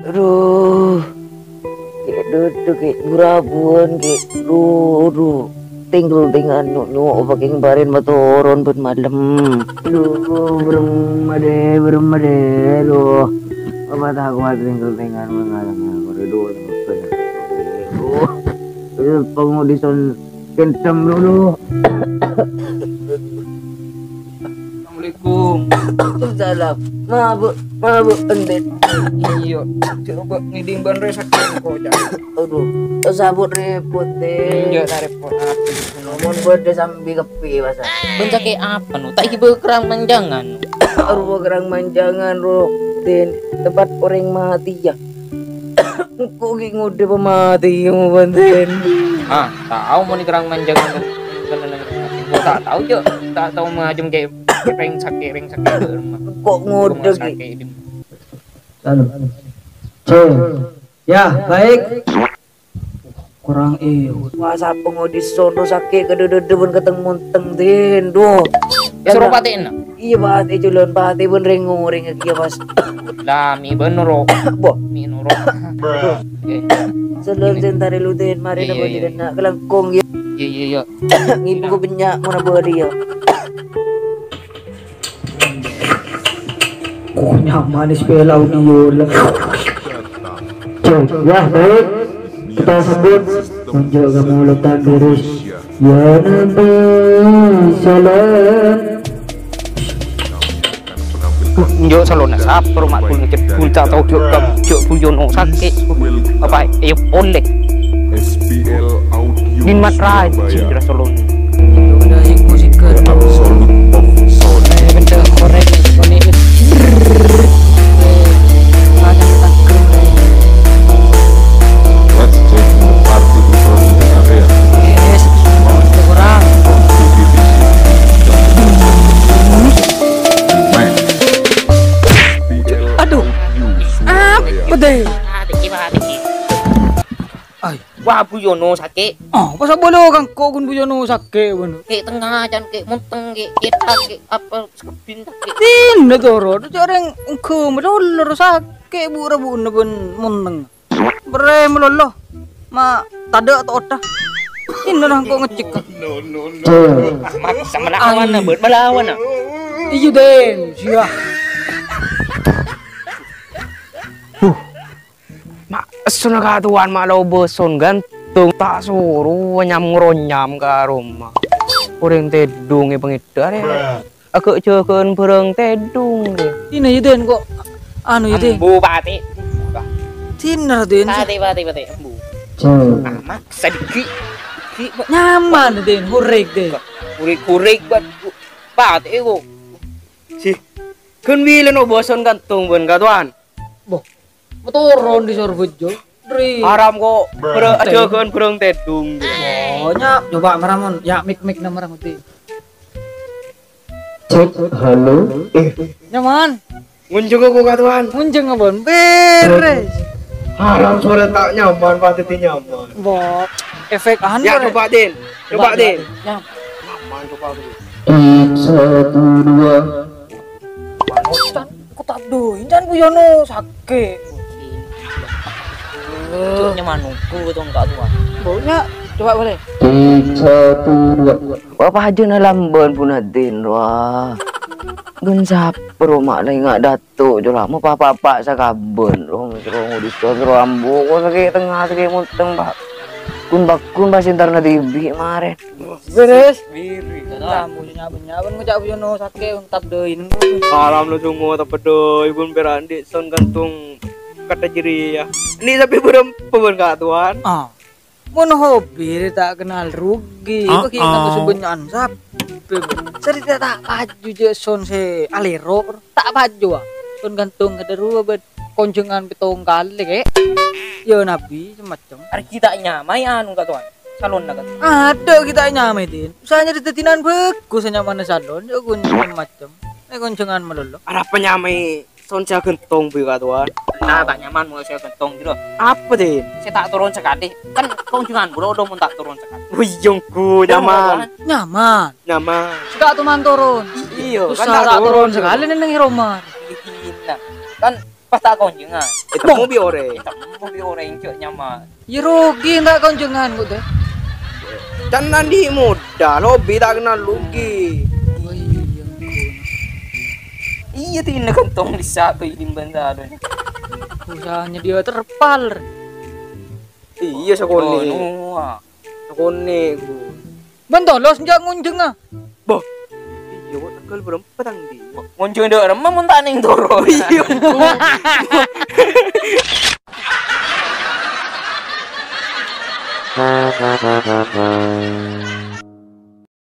Aduh, kayak duduk kayak burabun kayak duh. Tinggal dengan nyu pakai barin motoron buat malam. Aduh, beremade, aduh. Apa tak aku tinggal dengan mengalami koridor aduh, pengudison kenceng dulu. Assalamualaikum. Salam. Mabuk endet. Iya, coba ngiding ban sakit kok jangan. Aduh, sabut repot deh. Iya, tak repot. Ngomong buat sambil kepi masa. Bencake apa nu? Tak ibu kerang manjangan. Aduh, kerang manjangan ro. Den tempat orang mati ya. Kok ngode pemati mau banten. Ah, tahu mau ni kerang manjangan. Gua tak tahu je. Tak tahu macam kayak ring sakit rumah. Kok ngode sakit. Lalu. Ya, baik. Kurang masa pengodis sono sakit kedede-dede ketemu teng den do. Suruh paten. Iya pati culun pati pun ring iya pas. Lah mi bener ro. Boh, Mi nuro. selon sentari lu den mari na bodi dan nak kelangkong ya. Iya. Ngibu ko banyak mo na bodi ya. Kok nyaman spell audio lah. Ya, baik. Kita sebut menjaga mulut dan beres. Ya Nabi salam. Yo salon na sap rumah kul ngecet kul tak tahu jok puyon sakit. Apa ayo oleh. SPL Audio Din matrai cindra salon. Udah yang musik ke Absolute of Sound. Benda korek ini. Let's take the party to the area. Yes, kurang. Aduh, Apa deh? Ay, wah puyono sakit. Oh, pasal bolo kang kok kun bujono sakit bener. Kayak tengah jan kayak munteng kita kayak apa sekepin kayak. Tin na toro, jarang ke melolo sakit bu rabun pun munteng. Bre melolo. Ma tada atau otak. Tin orang kok ngecek. Mak sama lawan na beut melawan na. Iya den, sia. Mak sun ka tuan mak lo boson gantung tak suruh nyam ngronyam ka rumah. Orang tedung e pengedar ya. Aku cekeun pereng tedung. Tin iya den kok anu iya den. Bupati. Tin na den. Bupati. Bu. Mak sedikit. Nyaman den, hurek den. Kurik buat pati ko. Si kun bilan no boson gantung bun ka tuan. Boh. Motoron di sorbejo. Dri. Haram kok cekeun pereng tedung. Oh, nya coba maramon. Ya mik na marang uti. Cek, halo. Nyaman. Ngunjung aku ka tuan. Munjeng abon. Beres. Haram sore tak nyaman, pasti nyaman. Boh. Efek anu. Ya coba din. Ya. Nyaman coba dulu. 1, 2. Panutan. Aku tak doin jangan buyono sakit. Nyaman nunggu tong ka tuan. Bohnya coba boleh. 1, 2. Bapak aja na lamban pun adin wah. Gun sapro mak lagi ngak datuk jo lah. Mau papa sa kabon. Rong ngudis ro ambu ko sakit tengah sakit munteng pak. Kun basintar na tibi mare. Beres. Biri. Kamu nyaben ngejak buyono sakit untap doin. Salam lo semua tapedo ibun berandi son gantung kata jeri ya. Ini tapi belum pun ka tuan. Ah. Mun hobi tak kenal rugi. Kok kita kesubenyan sap. Cerita tak baju je son se alero tak baju ah. Son gantung kederua bet konjengan pitong kali kek. Ya nabi semacam. Hari kita nyamai anu ka tuan. Salon na ka. Ada kita nyamai din. Usahanya ditetinan bagus hanya mana salon. Ya kunjungan macam. Konjengan melolo. Ada penyamai son saya gentong bi ka tuan. Nah tak nyaman mau saya gentong gitu. Apa deh? Saya tak turun sekali. Kan kunjungan bro udah mau tak turun sekali. Wiyongku nyaman. Nyaman. Nyaman. Suka tuh turun. Iya, Usah tak turun sekali neng Roma. Gila. Kan Pas tak konjengan. Itu mau biore. Mau bi orang cek nyaman. Ya rugi ndak konjengan kok teh. Jangan di muda, lobi tak kenal rugi. Oh iya. Iya tuh ini kantong di satu ini bandar. Usahanya dia terpal. Iya sekone. Nuah. Sekone ku. Bentolos njak ngunjeng ah. Boh. Iya kok tanggal berempat tang di. Muncul dek remah mun tak ning toro. Iya.